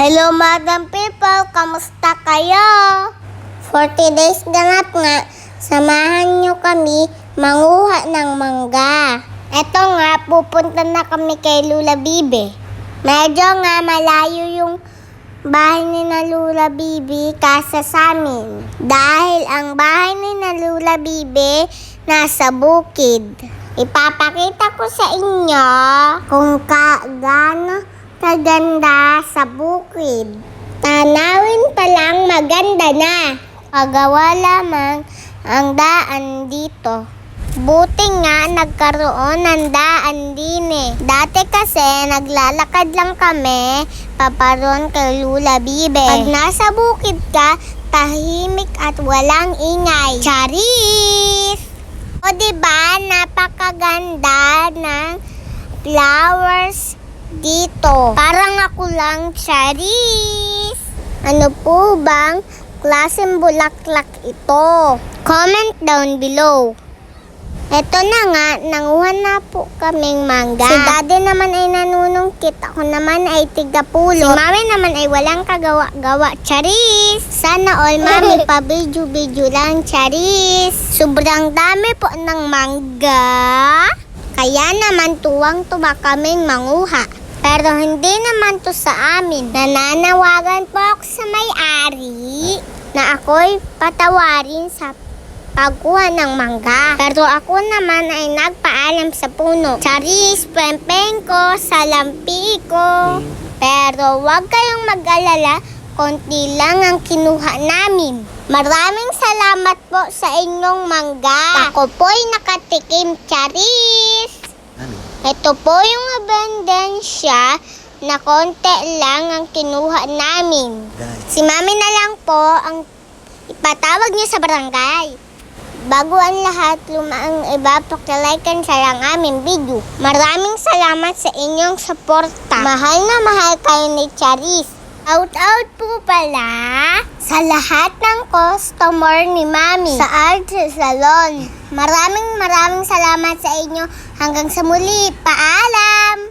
Hello, Madam People! Kamusta kayo? 40 days ganap nga, samahan nyo kami manguha ng mangga. Eto nga, pupunta na kami kay Lula Bibi. Medyo nga malayo yung bahay ni na Lula Bibi kasa sa amin. Dahil ang bahay ni na Lula Bibi nasa bukid. Ipapakita ko sa inyo kung gaano kaganda sa bukid. Tanawin pa lang maganda na. Pagawa lamang ang daan dito. Buti nga nagkaroon ng daan din eh. Dati kasi naglalakad lang kami paparoon kay Lula Bibi. Pag nasa bukid ka, tahimik at walang ingay. Charis! O diba, napakaganda ng flowers dito. Parang ako lang, Charis. Ano po bang klaseng bulaklak ito? Comment down below. Eto na nga, nanguha na po kaming mangga. Si Daddy naman ay nanunungkit, ako naman ay tigapulo. Si Mami naman ay walang kagawa-gawa, Charis. Sana all, Mami, pa-video lang, Charis. Sobrang dami po ng mangga. Kaya naman tuwang-tuwa kaming manguha. Pero hindi naman to sa amin. Nananawagan po ako sa may-ari na ako'y patawarin sa pagkuha ng mangga. Pero ako naman ay nagpaalam sa puno. Charis, pempeng ko, salampi ko. Pero wag kayong mag-alala, konti lang ang kinuha namin. Maraming salamat po sa inyong mangga. Ako po'y nakatikim, Charis. Ito po yung abundensya na konti lang ang kinuha namin. Si Mami na lang po ang ipatawag niyo sa barangay. Bago ang lahat, lumaang iba, pakilike and share ang aming video. Maraming salamat sa inyong suporta. Mahal na mahal kayo ni Charis. Out po pala sa lahat ng customer ni Mami sa Art Salon. Maraming salamat sa inyo. Hanggang sa muli. Paalam!